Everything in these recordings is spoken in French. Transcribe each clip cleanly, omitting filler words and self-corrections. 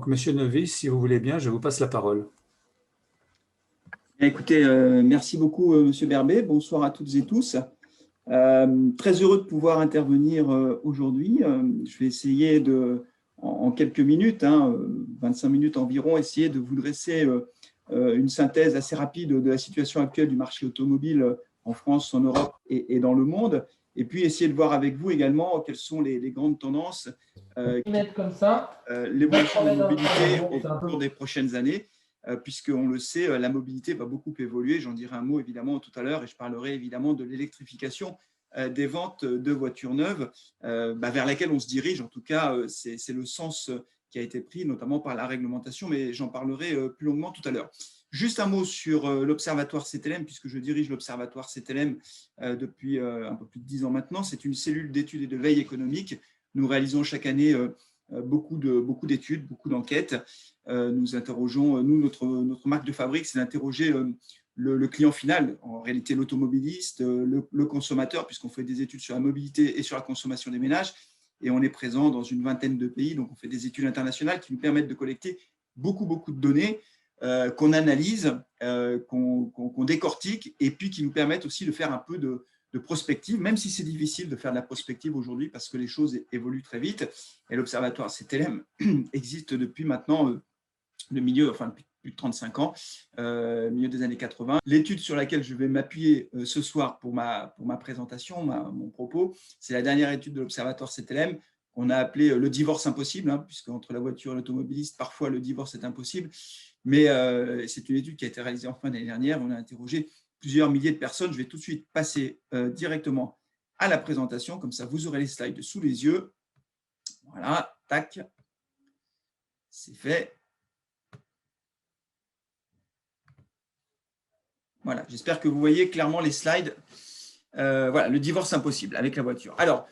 Monsieur Neuvy, si vous voulez bien, je vous passe la parole. Écoutez, merci beaucoup, Monsieur Berbet. Bonsoir à toutes et tous. Très heureux de pouvoir intervenir aujourd'hui. Je vais essayer en quelques minutes, 25 minutes environ, essayer de vous dresser une synthèse assez rapide de la situation actuelle du marché automobile en France, en Europe et dans le monde. Et puis essayer de voir avec vous également quelles sont les grandes tendances l'évolution de la mobilité au cours des prochaines années, puisqu'on le sait, la mobilité va beaucoup évoluer. J'en dirai un mot évidemment tout à l'heure et je parlerai évidemment de l'électrification des ventes de voitures neuves vers laquelle on se dirige. En tout cas, c'est le sens qui a été pris, notamment par la réglementation, mais j'en parlerai plus longuement tout à l'heure. Juste un mot sur l'Observatoire CTLM, puisque je dirige l'Observatoire CTLM depuis un peu plus de 10 ans maintenant. C'est une cellule d'études et de veille économique. Nous réalisons chaque année beaucoup d'études, beaucoup d'enquêtes. Nous interrogeons, notre marque de fabrique, c'est d'interroger le client final, en réalité l'automobiliste, le consommateur, puisqu'on fait des études sur la mobilité et sur la consommation des ménages. Et on est présent dans une vingtaine de pays, donc on fait des études internationales qui nous permettent de collecter beaucoup de données qu'on analyse, qu'on décortique, et puis qui nous permettent aussi de faire un peu de prospective, même si c'est difficile de faire de la prospective aujourd'hui parce que les choses évoluent très vite. Et l'Observatoire CTLM existe depuis maintenant depuis plus de 35 ans, milieu des années 80. L'étude sur laquelle je vais m'appuyer ce soir pour ma présentation, mon propos, c'est la dernière étude de l'Observatoire CTLM qu'on a appelée le divorce impossible, puisque entre la voiture et l'automobiliste, parfois le divorce est impossible. Mais c'est une étude qui a été réalisée en fin d'année dernière. On a interrogé plusieurs milliers de personnes. Je vais tout de suite passer directement à la présentation, comme ça vous aurez les slides sous les yeux. Voilà, tac, c'est fait. Voilà, j'espère que vous voyez clairement les slides. Voilà, le divorce impossible avec la voiture. Alors,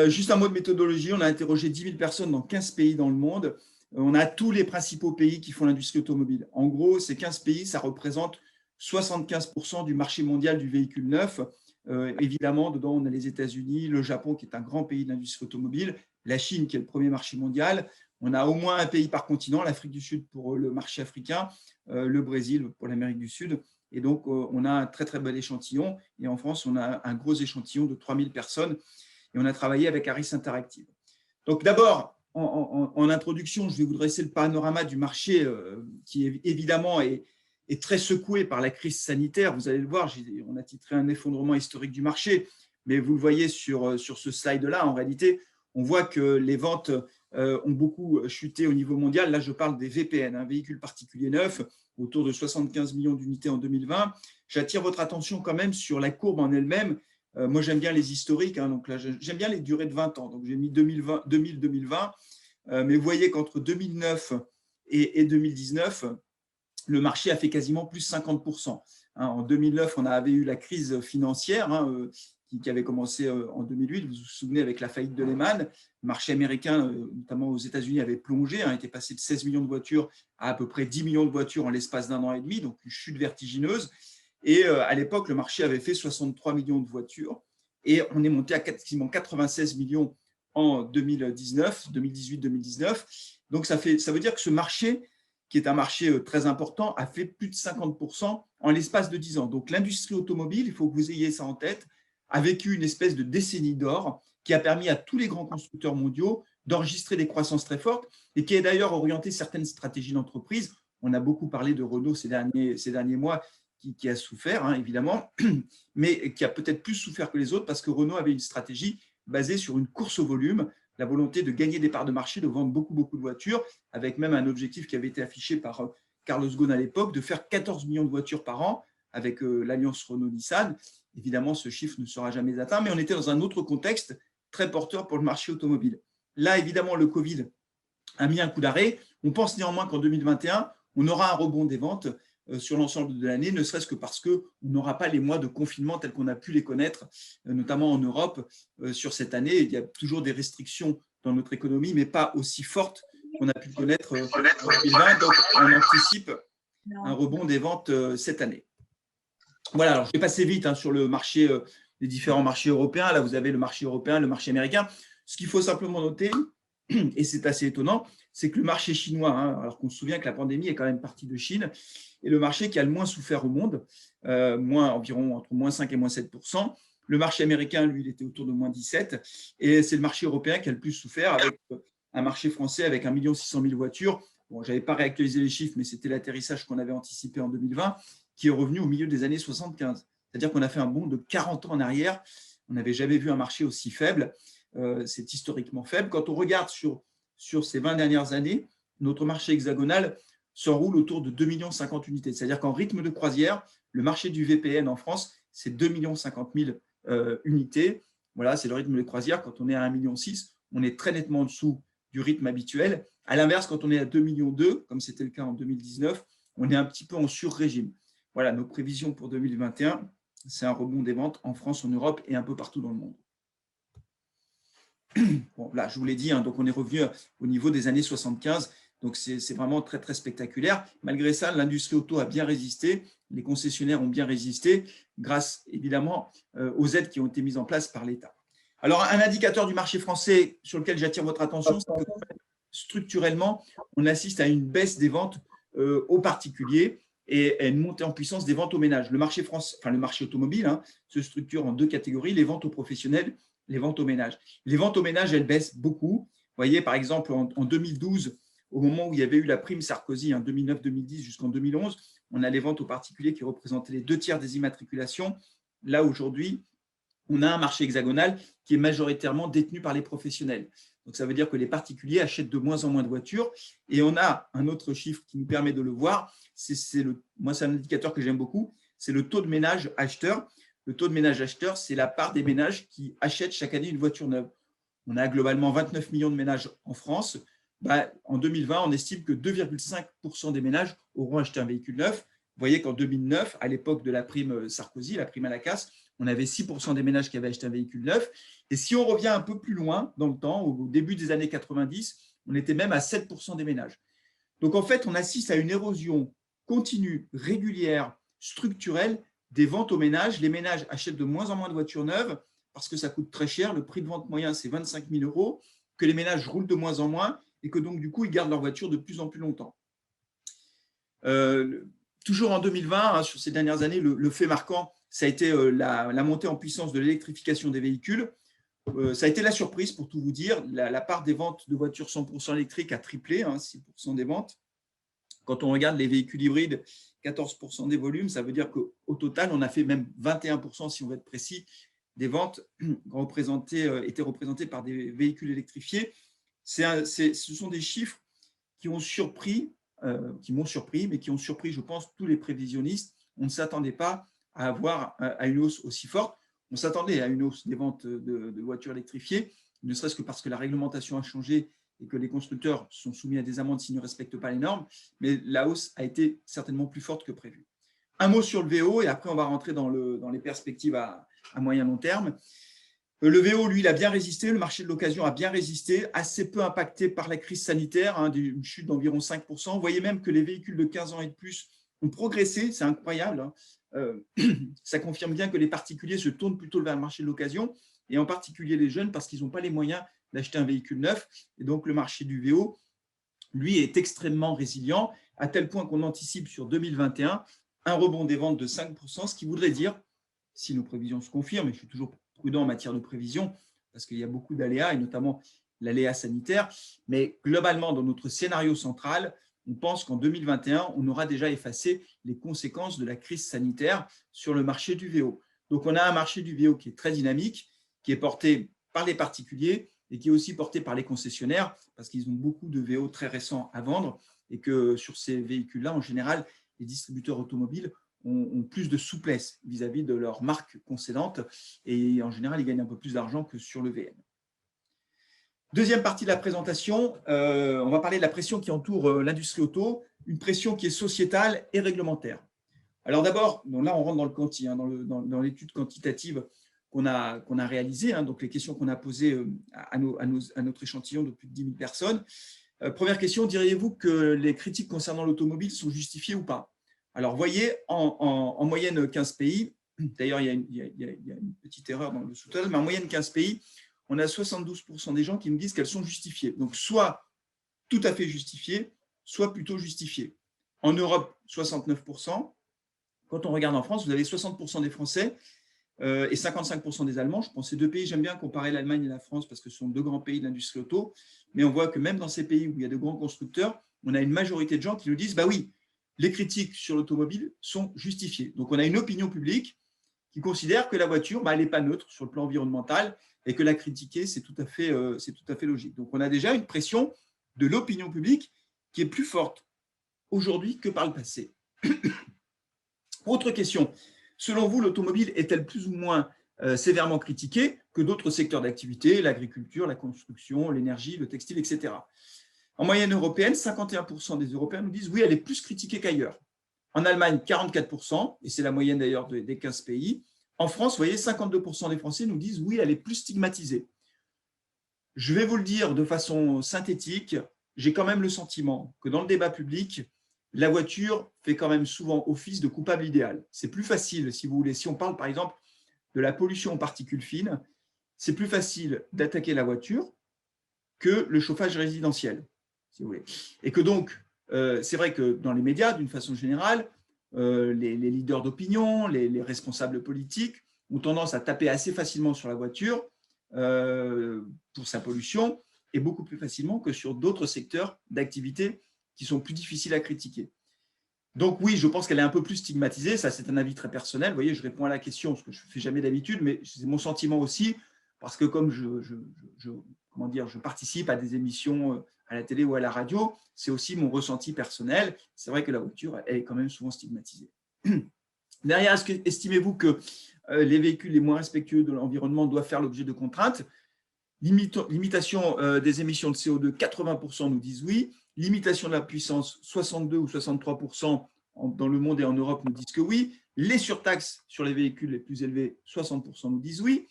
juste un mot de méthodologie, on a interrogé 10 000 personnes dans 15 pays dans le monde. On a tous les principaux pays qui font l'industrie automobile. En gros, ces 15 pays, ça représente 75% du marché mondial du véhicule neuf. Évidemment, dedans, on a les États-Unis, le Japon, qui est un grand pays de l'industrie automobile, la Chine, qui est le premier marché mondial. On a au moins un pays par continent, l'Afrique du Sud pour le marché africain, le Brésil pour l'Amérique du Sud. Et donc, on a un très bel échantillon. Et en France, on a un gros échantillon de 3000 personnes. Et on a travaillé avec Harris Interactive. Donc, d'abord, en introduction, je vais vous dresser le panorama du marché qui, évidemment, est très secoué par la crise sanitaire. Vous allez le voir, on a titré un effondrement historique du marché. Mais vous le voyez sur ce slide-là, en réalité, on voit que les ventes ont beaucoup chuté au niveau mondial. Là, je parle des VPN, un véhicule particulier neuf, autour de 75 millions d'unités en 2020. J'attire votre attention quand même sur la courbe en elle-même. Moi, j'aime bien les historiques, donc là, j'aime bien les durées de 20 ans. Donc, j'ai mis 2000-2020, mais vous voyez qu'entre 2009 et 2019, le marché a fait quasiment plus 50%. En 2009, on avait eu la crise financière qui avait commencé en 2008. Vous vous souvenez, avec la faillite de Lehman, le marché américain, notamment aux États-Unis, avait plongé, était passé de 16 millions de voitures à peu près 10 millions de voitures en l'espace d'un an et demi, donc une chute vertigineuse. Et à l'époque, le marché avait fait 63 millions de voitures et on est monté à quasiment 96 millions en 2018-2019. Donc, ça veut dire que ce marché, qui est un marché très important, a fait plus de 50% en l'espace de 10 ans. Donc, l'industrie automobile, il faut que vous ayez ça en tête, a vécu une espèce de décennie d'or qui a permis à tous les grands constructeurs mondiaux d'enregistrer des croissances très fortes et qui a d'ailleurs orienté certaines stratégies d'entreprise. On a beaucoup parlé de Renault ces derniers mois, qui a souffert, évidemment, mais qui a peut-être plus souffert que les autres parce que Renault avait une stratégie basée sur une course au volume, la volonté de gagner des parts de marché, de vendre beaucoup de voitures, avec même un objectif qui avait été affiché par Carlos Ghosn à l'époque, de faire 14 millions de voitures par an avec l'alliance Renault-Nissan. Évidemment, ce chiffre ne sera jamais atteint, mais on était dans un autre contexte très porteur pour le marché automobile. Là, évidemment, le Covid a mis un coup d'arrêt. On pense néanmoins qu'en 2021, on aura un rebond des ventes sur l'ensemble de l'année, ne serait-ce que parce qu'on n'aura pas les mois de confinement tels qu'on a pu les connaître, notamment en Europe, sur cette année. Il y a toujours des restrictions dans notre économie, mais pas aussi fortes qu'on a pu connaître en 2020. Donc, on anticipe un rebond des ventes cette année. Voilà, alors je vais passer vite sur le marché, les différents marchés européens. Là, vous avez le marché européen, le marché américain. Ce qu'il faut simplement noter, et c'est assez étonnant, c'est que le marché chinois, hein, alors qu'on se souvient que la pandémie est quand même partie de Chine, est le marché qui a le moins souffert au monde, environ entre moins 5 et moins 7%. Le marché américain, lui, il était autour de moins 17. Et c'est le marché européen qui a le plus souffert, avec un marché français avec 1 600 000 voitures. Bon, je n'avais pas réactualisé les chiffres, mais c'était l'atterrissage qu'on avait anticipé en 2020, qui est revenu au milieu des années 75. C'est-à-dire qu'on a fait un bond de 40 ans en arrière. On n'avait jamais vu un marché aussi faible. C'est historiquement faible. Quand on regarde sur ces 20 dernières années, notre marché hexagonal s'enroule autour de 2,50 millions unités. C'est-à-dire qu'en rythme de croisière, le marché du VPN en France, c'est 2,50 millions unités. Voilà, c'est le rythme de croisière. Quand on est à 1,6 million, on est très nettement en dessous du rythme habituel. À l'inverse, quand on est à 2,2 millions, comme c'était le cas en 2019, on est un petit peu en sur-régime. Voilà, nos prévisions pour 2021, c'est un rebond des ventes en France, en Europe et un peu partout dans le monde. Bon, là, je vous l'ai dit, hein, donc on est revenu au niveau des années 75. Donc, c'est vraiment très, très spectaculaire. Malgré ça, l'industrie auto a bien résisté. Les concessionnaires ont bien résisté grâce, évidemment, aux aides qui ont été mises en place par l'État. Alors, un indicateur du marché français sur lequel j'attire votre attention, c'est que structurellement, on assiste à une baisse des ventes aux particuliers et à une montée en puissance des ventes aux ménages. Le marché automobile, hein, se structure en deux catégories, les ventes aux professionnels, les ventes aux ménages. Les ventes aux ménages, elles baissent beaucoup. Vous voyez, par exemple, en 2012, au moment où il y avait eu la prime Sarkozy, en 2009-2010 jusqu'en 2011, on a les ventes aux particuliers qui représentaient les 2/3 des immatriculations. Là, aujourd'hui, on a un marché hexagonal qui est majoritairement détenu par les professionnels. Donc, ça veut dire que les particuliers achètent de moins en moins de voitures. Et on a un autre chiffre qui nous permet de le voir. Moi, c'est un indicateur que j'aime beaucoup. C'est le taux de ménage acheteur. Le taux de ménage acheteur, c'est la part des ménages qui achètent chaque année une voiture neuve. On a globalement 29 millions de ménages en France. En 2020, on estime que 2,5% des ménages auront acheté un véhicule neuf. Vous voyez qu'en 2009, à l'époque de la prime Sarkozy, la prime à la casse, on avait 6% des ménages qui avaient acheté un véhicule neuf. Et si on revient un peu plus loin dans le temps, au début des années 90, on était même à 7% des ménages. Donc en fait, on assiste à une érosion continue, régulière, structurelle des ventes aux ménages. Les ménages achètent de moins en moins de voitures neuves parce que ça coûte très cher. Le prix de vente moyen, c'est 25 000 €, que les ménages roulent de moins en moins et que donc, du coup, ils gardent leur voiture de plus en plus longtemps. Toujours en 2020, hein, sur ces dernières années, le fait marquant, ça a été la montée en puissance de l'électrification des véhicules. Ça a été la surprise, pour tout vous dire. La part des ventes de voitures 100% électriques a triplé, hein, 6% des ventes. Quand on regarde les véhicules hybrides, 14% des volumes, ça veut dire qu'au total, on a fait même 21%, si on veut être précis, des ventes étaient représentées par des véhicules électrifiés. Ce sont des chiffres qui m'ont surpris, mais qui ont surpris, je pense, tous les prévisionnistes. On ne s'attendait pas à avoir à une hausse aussi forte. On s'attendait à une hausse des ventes de voitures électrifiées, ne serait-ce que parce que la réglementation a changé et que les constructeurs sont soumis à des amendes s'ils ne respectent pas les normes, mais la hausse a été certainement plus forte que prévu. Un mot sur le VO, et après on va rentrer dans les perspectives à moyen long terme. Le VO, lui, il a bien résisté, le marché de l'occasion a bien résisté, assez peu impacté par la crise sanitaire, hein, une chute d'environ 5%. Vous voyez même que les véhicules de 15 ans et de plus ont progressé, c'est incroyable. Hein. Ça confirme bien que les particuliers se tournent plutôt vers le marché de l'occasion, et en particulier les jeunes, parce qu'ils n'ont pas les moyens d'acheter un véhicule neuf. Et donc, le marché du VO, lui, est extrêmement résilient, à tel point qu'on anticipe sur 2021 un rebond des ventes de 5%, ce qui voudrait dire, si nos prévisions se confirment, et je suis toujours prudent en matière de prévision, parce qu'il y a beaucoup d'aléas, et notamment l'aléa sanitaire, mais globalement, dans notre scénario central, on pense qu'en 2021, on aura déjà effacé les conséquences de la crise sanitaire sur le marché du VO. Donc, on a un marché du VO qui est très dynamique, qui est porté par les particuliers et qui est aussi porté par les concessionnaires, parce qu'ils ont beaucoup de VO très récents à vendre, et que sur ces véhicules-là, en général, les distributeurs automobiles ont plus de souplesse vis-à-vis de leur marque concédante, et en général, ils gagnent un peu plus d'argent que sur le VM. Deuxième partie de la présentation, on va parler de la pression qui entoure l'industrie auto, une pression qui est sociétale et réglementaire. Alors d'abord, là on rentre dans le quanti, hein, dans l'étude quantitative qu'on a réalisée, hein, donc les questions qu'on a posées à notre échantillon de plus de 10 000 personnes. Première question, diriez-vous que les critiques concernant l'automobile sont justifiées ou pas? Alors, vous voyez, en moyenne 15 pays, d'ailleurs, il y a une petite erreur dans le sous-titre, mais en moyenne 15 pays, on a 72% des gens qui nous disent qu'elles sont justifiées. Donc, soit tout à fait justifiées, soit plutôt justifiées. En Europe, 69%. Quand on regarde en France, vous avez 60% des Français et 55% des Allemands. Je pense que ces deux pays, j'aime bien comparer l'Allemagne et la France parce que ce sont deux grands pays de l'industrie auto. Mais on voit que même dans ces pays où il y a de grands constructeurs, on a une majorité de gens qui nous disent « bah oui, les critiques sur l'automobile sont justifiées ». Donc, on a une opinion publique qui considère que la voiture, elle n'est pas neutre sur le plan environnemental et que la critiquer, c'est tout à fait logique. Donc, on a déjà une pression de l'opinion publique qui est plus forte aujourd'hui que par le passé. Autre question. Selon vous, l'automobile est-elle plus ou moins sévèrement critiquée que d'autres secteurs d'activité, l'agriculture, la construction, l'énergie, le textile, etc. En moyenne européenne, 51% des Européens nous disent oui, elle est plus critiquée qu'ailleurs. En Allemagne, 44%, et c'est la moyenne d'ailleurs des 15 pays. En France, vous voyez, 52% des Français nous disent oui, elle est plus stigmatisée. Je vais vous le dire de façon synthétique, j'ai quand même le sentiment que dans le débat public, la voiture fait quand même souvent office de coupable idéal. C'est plus facile, si vous voulez, si on parle par exemple de la pollution aux particules fines, c'est plus facile d'attaquer la voiture que le chauffage résidentiel, si vous voulez. Et que donc, c'est vrai que dans les médias, d'une façon générale, les leaders d'opinion, les responsables politiques ont tendance à taper assez facilement sur la voiture pour sa pollution et beaucoup plus facilement que sur d'autres secteurs d'activité qui sont plus difficiles à critiquer. Donc oui, je pense qu'elle est un peu plus stigmatisée, ça c'est un avis très personnel, vous voyez, je réponds à la question, ce que je ne fais jamais d'habitude, mais c'est mon sentiment aussi, parce que comme je participe à des émissions à la télé ou à la radio, c'est aussi mon ressenti personnel, c'est vrai que la voiture, elle est quand même souvent stigmatisée. Derrière, estimez-vous que les véhicules les moins respectueux de l'environnement doivent faire l'objet de contraintes? Limitation des émissions de CO2, 80% nous disent oui. Limitation de la puissance, 62 ou 63% dans le monde et en Europe nous disent que oui. Les surtaxes sur les véhicules les plus élevés, 60% nous disent oui.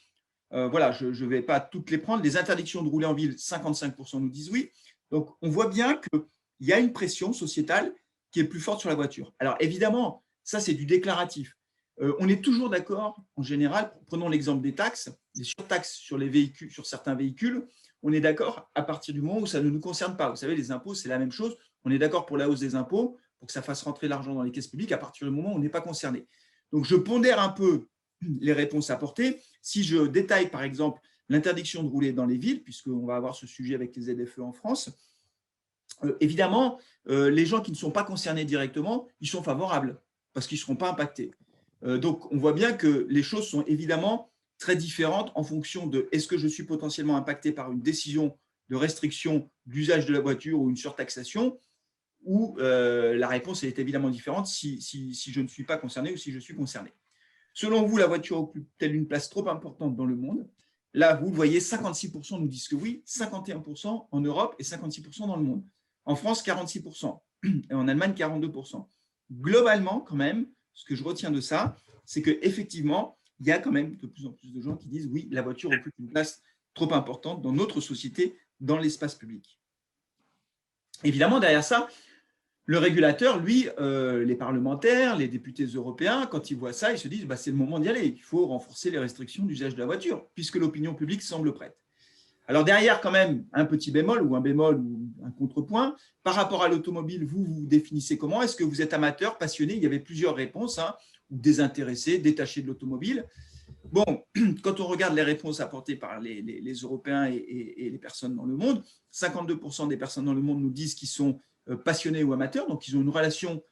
Voilà, je ne vais pas toutes les prendre. Les interdictions de rouler en ville, 55% nous disent oui. Donc, on voit bien qu'il y a une pression sociétale qui est plus forte sur la voiture. Alors, évidemment, ça, c'est du déclaratif. On est toujours d'accord, en général, prenons l'exemple des taxes, les surtaxes sur les véhicules, sur certains véhicules, on est d'accord à partir du moment où ça ne nous concerne pas. Vous savez, les impôts, c'est la même chose. On est d'accord pour la hausse des impôts, pour que ça fasse rentrer l'argent dans les caisses publiques à partir du moment où on n'est pas concerné. Donc, je pondère un peu les réponses apportées. Si je détaille, par exemple, l'interdiction de rouler dans les villes, puisqu'on va avoir ce sujet avec les ZFE en France, évidemment, les gens qui ne sont pas concernés directement, ils sont favorables parce qu'ils ne seront pas impactés. Donc, on voit bien que les choses sont évidemment très différentes en fonction de est-ce que je suis potentiellement impacté par une décision de restriction d'usage de la voiture ou une surtaxation, ou la réponse est évidemment différente si je ne suis pas concerné ou si je suis concerné. Selon vous, la voiture occupe-t-elle une place trop importante dans le monde? Là, vous le voyez, 56% nous disent que oui, 51% en Europe et 56% dans le monde. En France, 46%, et en Allemagne, 42%. Globalement, quand même, ce que je retiens de ça, c'est qu'effectivement, il y a quand même de plus en plus de gens qui disent oui, la voiture occupe une place trop importante dans notre société, dans l'espace public. Évidemment, derrière ça, le régulateur, lui, les parlementaires, les députés européens, quand ils voient ça, ils se disent bah, c'est le moment d'y aller, il faut renforcer les restrictions d'usage de la voiture, puisque l'opinion publique semble prête. Alors derrière, quand même, un petit bémol ou un contrepoint. Par rapport à l'automobile, vous vous définissez comment? Est-ce que vous êtes amateur, passionné? Il y avait plusieurs réponses, hein, ou désintéressé, détaché de l'automobile. Bon, quand on regarde les réponses apportées par les Européens et les personnes dans le monde, 52% des personnes dans le monde nous disent qu'ils sont passionnés ou amateurs, donc ils ont une relation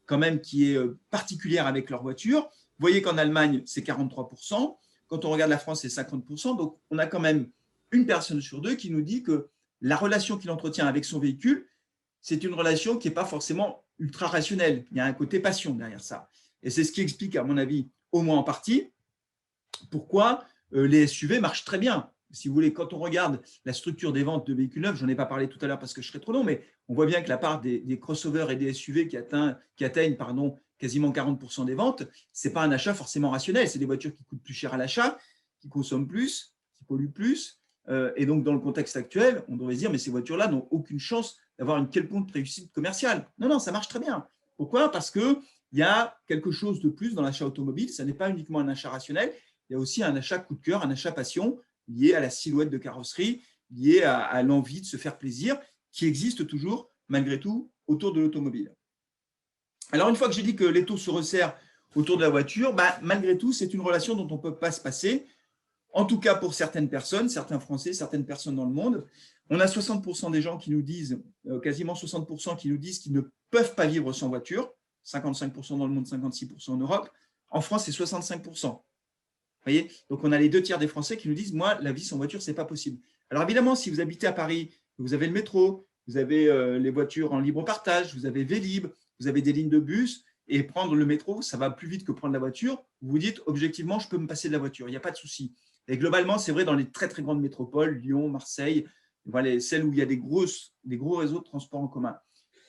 quand même qui est particulière avec leur voiture. Vous voyez qu'en Allemagne, c'est 43%. Quand on regarde la France, c'est 50%. Donc, on a quand même une personne sur deux qui nous dit que la relation qu'il entretient avec son véhicule, c'est une relation qui n'est pas forcément ultra rationnelle. Il y a un côté passion derrière ça. Et c'est ce qui explique, à mon avis, au moins en partie, pourquoi les SUV marchent très bien. Si vous voulez, quand on regarde la structure des ventes de véhicules neufs, j'en ai pas parlé tout à l'heure parce que je serais trop long, mais on voit bien que la part des crossovers et des SUV qui atteignent quasiment 40% des ventes, ce n'est pas un achat forcément rationnel. C'est des voitures qui coûtent plus cher à l'achat, qui consomment plus, qui polluent plus. Et donc, dans le contexte actuel, on devrait se dire, mais ces voitures-là n'ont aucune chance d'avoir une quelconque réussite commerciale. Non, non, ça marche très bien. Pourquoi? Parce qu'il y a quelque chose de plus dans l'achat automobile. Ce n'est pas uniquement un achat rationnel. Il y a aussi un achat coup de cœur, un achat passion. liées à la silhouette de carrosserie, liées à l'envie de se faire plaisir, qui existe toujours, malgré tout, autour de l'automobile. Alors, une fois que j'ai dit que l'étau se resserre autour de la voiture, malgré tout, c'est une relation dont on ne peut pas se passer. En tout cas, pour certaines personnes, certains Français, certaines personnes dans le monde, on a 60% des gens qui nous disent, quasiment 60% qui nous disent qu'ils ne peuvent pas vivre sans voiture, 55% dans le monde, 56% en Europe. En France, c'est 65%. Vous voyez ? Donc, on a les 2 tiers des Français qui nous disent, moi, la vie sans voiture, ce n'est pas possible. Alors, évidemment, si vous habitez à Paris, vous avez le métro, vous avez les voitures en libre partage, vous avez Vélib, vous avez des lignes de bus, et prendre le métro, ça va plus vite que prendre la voiture. Vous vous dites, objectivement, je peux me passer de la voiture, il n'y a pas de souci. Et globalement, c'est vrai dans les très, très grandes métropoles, Lyon, Marseille, voilà, celles où il y a des gros réseaux de transport en commun.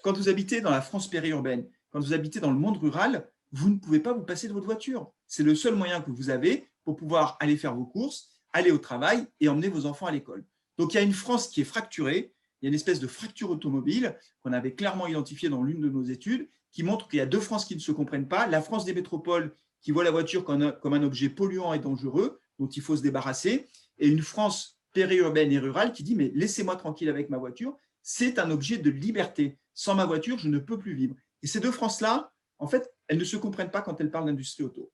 Quand vous habitez dans la France périurbaine, quand vous habitez dans le monde rural, vous ne pouvez pas vous passer de votre voiture. C'est le seul moyen que vous avez pour pouvoir aller faire vos courses, aller au travail et emmener vos enfants à l'école. Donc, il y a une France qui est fracturée. Il y a une espèce de fracture automobile qu'on avait clairement identifiée dans l'une de nos études qui montre qu'il y a 2 France qui ne se comprennent pas. La France des métropoles qui voit la voiture comme un objet polluant et dangereux dont il faut se débarrasser, et une France périurbaine et rurale qui dit « mais laissez-moi tranquille avec ma voiture, c'est un objet de liberté. Sans ma voiture, je ne peux plus vivre. » Et ces 2 France-là, en fait, elles ne se comprennent pas quand elles parlent d'industrie auto.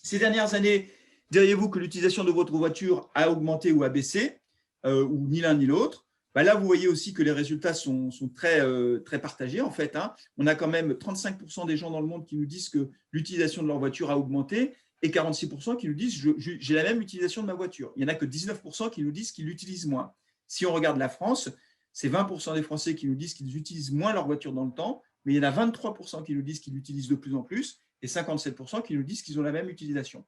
Ces dernières années, diriez-vous que l'utilisation de votre voiture a augmenté ou a baissé, ou ni l'un ni l'autre? Là, vous voyez aussi que les résultats sont très, très partagés, en fait. On a quand même 35% des gens dans le monde qui nous disent que l'utilisation de leur voiture a augmenté et 46% qui nous disent « j'ai la même utilisation de ma voiture ». Il n'y en a que 19% qui nous disent qu'ils l'utilisent moins. Si on regarde la France, c'est 20% des Français qui nous disent qu'ils utilisent moins leur voiture dans le temps, mais il y en a 23% qui nous disent qu'ils l'utilisent de plus en plus et 57% qui nous disent qu'ils ont la même utilisation.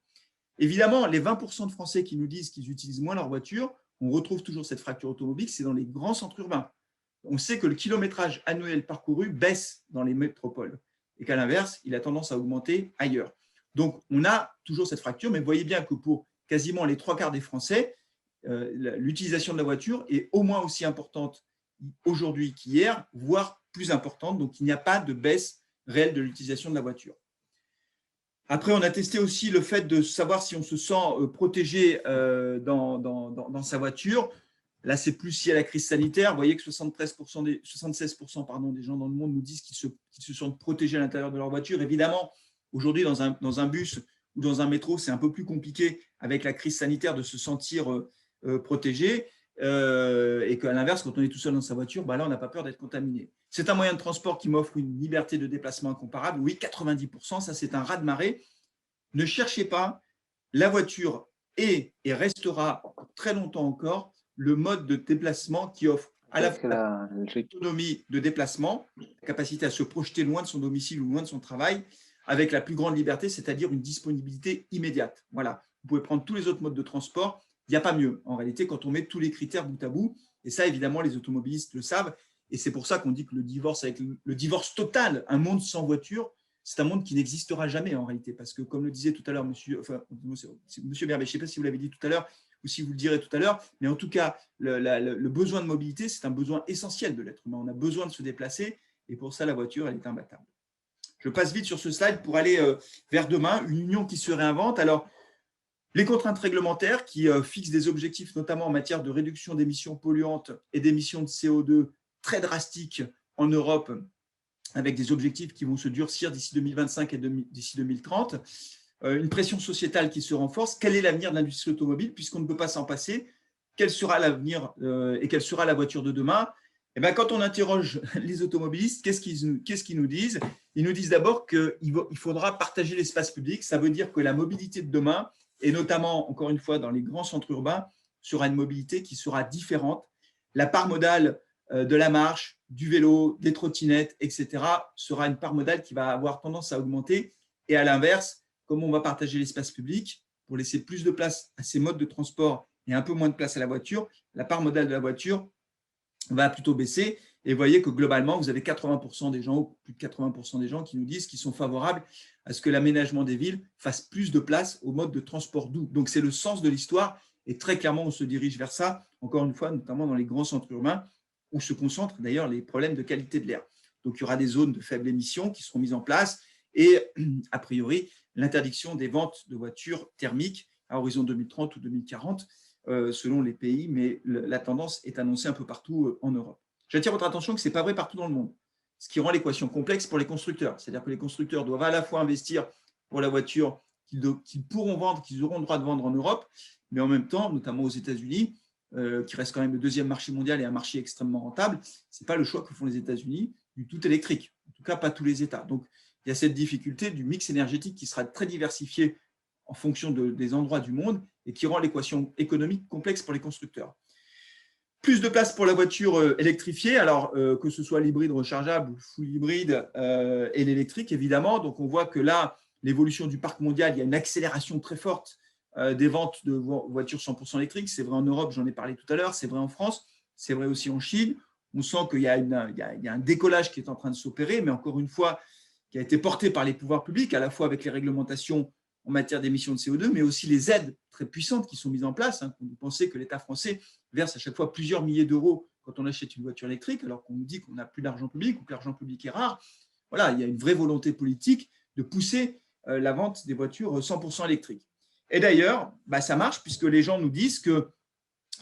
Évidemment, les 20% de Français qui nous disent qu'ils utilisent moins leur voiture, on retrouve toujours cette fracture automobile, c'est dans les grands centres urbains. On sait que le kilométrage annuel parcouru baisse dans les métropoles et qu'à l'inverse, il a tendance à augmenter ailleurs. Donc, on a toujours cette fracture, mais vous voyez bien que pour quasiment les 3 quarts des Français, l'utilisation de la voiture est au moins aussi importante aujourd'hui qu'hier, voire plus importante. Donc, il n'y a pas de baisse réelle de l'utilisation de la voiture. Après, on a testé aussi le fait de savoir si on se sent protégé dans sa voiture. Là, c'est plus lié à la crise sanitaire. Vous voyez que 76% des gens dans le monde nous disent qu'ils se sentent protégés à l'intérieur de leur voiture. Évidemment, aujourd'hui, dans un bus ou dans un métro, c'est un peu plus compliqué avec la crise sanitaire de se sentir protégé. Et qu'à l'inverse, quand on est tout seul dans sa voiture, là, on n'a pas peur d'être contaminé. C'est un moyen de transport qui m'offre une liberté de déplacement incomparable. Oui, 90%, ça c'est un raz-de-marée. Ne cherchez pas, la voiture est et restera très longtemps encore le mode de déplacement qui offre à la fois l'autonomie de déplacement, la capacité à se projeter loin de son domicile ou loin de son travail, avec la plus grande liberté, c'est-à-dire une disponibilité immédiate. Voilà, vous pouvez prendre tous les autres modes de transport. Il n'y a pas mieux, en réalité, quand on met tous les critères bout à bout. Et ça, évidemment, les automobilistes le savent. Et c'est pour ça qu'on dit que le divorce total, un monde sans voiture, c'est un monde qui n'existera jamais, en réalité. Parce que, comme le disait tout à l'heure monsieur Berbet, je ne sais pas si vous l'avez dit tout à l'heure ou si vous le direz tout à l'heure, mais en tout cas, le besoin de mobilité, c'est un besoin essentiel de l'être humain. On a besoin de se déplacer. Et pour ça, la voiture, elle est imbattable. Je passe vite sur ce slide pour aller vers demain, une union qui se réinvente. Alors, les contraintes réglementaires qui fixent des objectifs, notamment en matière de réduction d'émissions polluantes et d'émissions de CO2 très drastiques en Europe, avec des objectifs qui vont se durcir d'ici 2025 et d'ici 2030. Une pression sociétale qui se renforce. Quel est l'avenir de l'industrie automobile, puisqu'on ne peut pas s'en passer? Quel sera l'avenir et quelle sera la voiture de demain? Quand on interroge les automobilistes, qu'est-ce qu'ils nous disent? Ils nous disent d'abord qu'il faudra partager l'espace public. Ça veut dire que la mobilité de demain, et notamment, encore une fois, dans les grands centres urbains, sera une mobilité qui sera différente. La part modale de la marche, du vélo, des trottinettes, etc., sera une part modale qui va avoir tendance à augmenter. Et à l'inverse, comme on va partager l'espace public, pour laisser plus de place à ces modes de transport et un peu moins de place à la voiture, la part modale de la voiture va plutôt baisser. Et vous voyez que globalement, vous avez 80% des gens, ou plus de 80% des gens qui nous disent qu'ils sont favorables à ce que l'aménagement des villes fasse plus de place au mode de transport doux. Donc, c'est le sens de l'histoire et très clairement, on se dirige vers ça, encore une fois, notamment dans les grands centres urbains où se concentrent d'ailleurs les problèmes de qualité de l'air. Donc, il y aura des zones de faible émission qui seront mises en place et, a priori, l'interdiction des ventes de voitures thermiques à horizon 2030 ou 2040, selon les pays, mais la tendance est annoncée un peu partout en Europe. J'attire votre attention que ce n'est pas vrai partout dans le monde, ce qui rend l'équation complexe pour les constructeurs. C'est-à-dire que les constructeurs doivent à la fois investir pour la voiture qu'ils pourront vendre, qu'ils auront le droit de vendre en Europe, mais en même temps, notamment aux États-Unis, qui reste quand même le deuxième marché mondial et un marché extrêmement rentable, ce n'est pas le choix que font les États-Unis du tout électrique, en tout cas pas tous les États. Donc il y a cette difficulté du mix énergétique qui sera très diversifié en fonction des endroits du monde et qui rend l'équation économique complexe pour les constructeurs. Plus de place pour la voiture électrifiée, alors que ce soit l'hybride rechargeable ou le full hybride et l'électrique, évidemment. Donc, on voit que là, l'évolution du parc mondial, il y a une accélération très forte des ventes de voitures 100% électriques. C'est vrai en Europe, j'en ai parlé tout à l'heure, c'est vrai en France, c'est vrai aussi en Chine. On sent qu'il y a un décollage qui est en train de s'opérer, mais encore une fois, qui a été porté par les pouvoirs publics, à la fois avec les réglementations en matière d'émissions de CO2, mais aussi les aides très puissantes qui sont mises en place. Vous pensez que l'État français verse à chaque fois plusieurs milliers d'euros quand on achète une voiture électrique, alors qu'on nous dit qu'on n'a plus d'argent public ou que l'argent public est rare. Voilà, il y a une vraie volonté politique de pousser la vente des voitures 100% électriques. Et d'ailleurs, ça marche puisque les gens nous disent que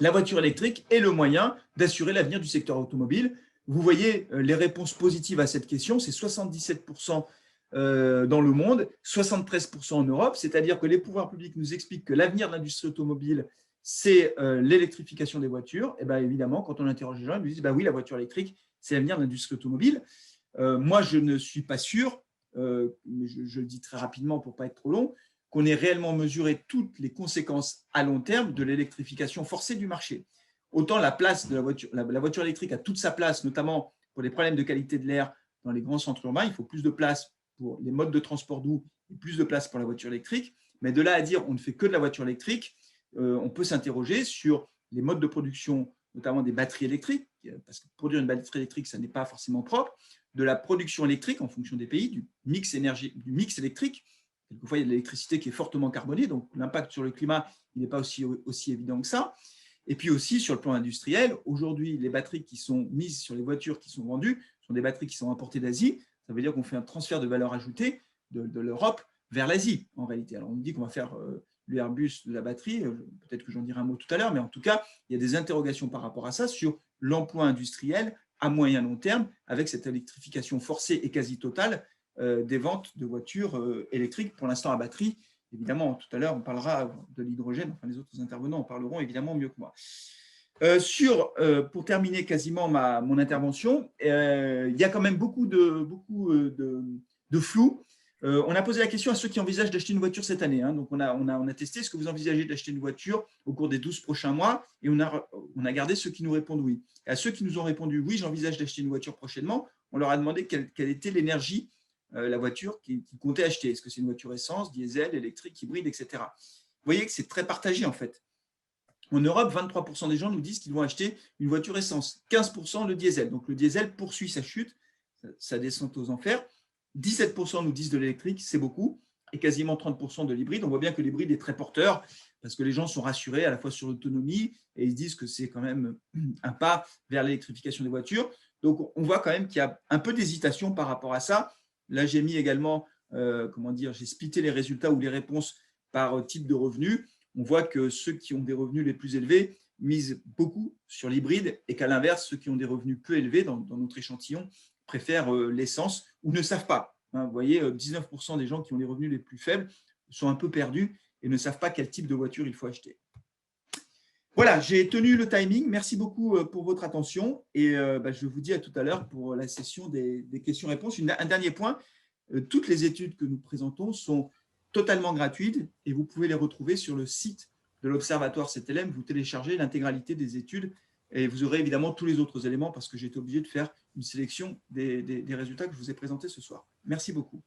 la voiture électrique est le moyen d'assurer l'avenir du secteur automobile. Vous voyez les réponses positives à cette question, c'est 77% dans le monde, 73% en Europe, c'est-à-dire que les pouvoirs publics nous expliquent que l'avenir de l'industrie automobile, c'est l'électrification des voitures. Et bien évidemment, quand on interroge les gens, ils nous disent oui, la voiture électrique, c'est l'avenir de l'industrie automobile. Moi, je ne suis pas sûr, mais je le dis très rapidement pour ne pas être trop long, qu'on ait réellement mesuré toutes les conséquences à long terme de l'électrification forcée du marché. Autant la place de la voiture électrique a toute sa place, notamment pour les problèmes de qualité de l'air dans les grands centres urbains. Il faut plus de place pour les modes de transport doux et plus de place pour la voiture électrique. Mais de là à dire on ne fait que de la voiture électrique, on peut s'interroger sur les modes de production, notamment des batteries électriques, parce que produire une batterie électrique, ça n'est pas forcément propre, de la production électrique en fonction des pays, du mix électrique. Quelquefois, il y a de l'électricité qui est fortement carbonée, donc l'impact sur le climat, il n'est pas aussi évident que ça. Et puis aussi, sur le plan industriel, aujourd'hui, les batteries qui sont mises sur les voitures qui sont vendues sont des batteries qui sont importées d'Asie. Ça veut dire qu'on fait un transfert de valeur ajoutée de l'Europe vers l'Asie, en réalité. Alors, on dit qu'on va faire l'Airbus de la batterie, peut-être que j'en dirai un mot tout à l'heure, mais en tout cas, il y a des interrogations par rapport à ça sur l'emploi industriel à moyen long terme avec cette électrification forcée et quasi totale des ventes de voitures électriques, pour l'instant à batterie. Évidemment, tout à l'heure, on parlera de l'hydrogène, enfin les autres intervenants en parleront évidemment mieux que moi. Pour terminer quasiment mon intervention, il y a quand même beaucoup de flou. On a posé la question à ceux qui envisagent d'acheter une voiture cette année. Donc, on a testé, est-ce que vous envisagez d'acheter une voiture au cours des 12 prochains mois? Et on a gardé ceux qui nous répondent oui. Et à ceux qui nous ont répondu oui, j'envisage d'acheter une voiture prochainement, on leur a demandé quelle était l'énergie, la voiture qu'ils comptaient acheter. Est-ce que c'est une voiture essence, diesel, électrique, hybride, etc. Vous voyez que c'est très partagé en fait. En Europe, 23% des gens nous disent qu'ils vont acheter une voiture essence, 15% le diesel. Donc le diesel poursuit sa chute, sa descente aux enfers. 17% nous disent de l'électrique, c'est beaucoup, et quasiment 30% de l'hybride. On voit bien que l'hybride est très porteur parce que les gens sont rassurés à la fois sur l'autonomie et ils se disent que c'est quand même un pas vers l'électrification des voitures. Donc on voit quand même qu'il y a un peu d'hésitation par rapport à ça. Là, j'ai mis également, j'ai splitté les résultats ou les réponses par type de revenus. On voit que ceux qui ont des revenus les plus élevés misent beaucoup sur l'hybride et qu'à l'inverse, ceux qui ont des revenus peu élevés dans notre échantillon préfèrent l'essence ou ne savent pas. Vous voyez, 19% des gens qui ont les revenus les plus faibles sont un peu perdus et ne savent pas quel type de voiture il faut acheter. Voilà, j'ai tenu le timing. Merci beaucoup pour votre attention et je vous dis à tout à l'heure pour la session des questions-réponses. Un dernier point, toutes les études que nous présentons sont totalement gratuites et vous pouvez les retrouver sur le site de l'Observatoire CTLM. Vous téléchargez l'intégralité des études et vous aurez évidemment tous les autres éléments parce que j'ai été obligé de faire une sélection des résultats que je vous ai présentés ce soir. Merci beaucoup.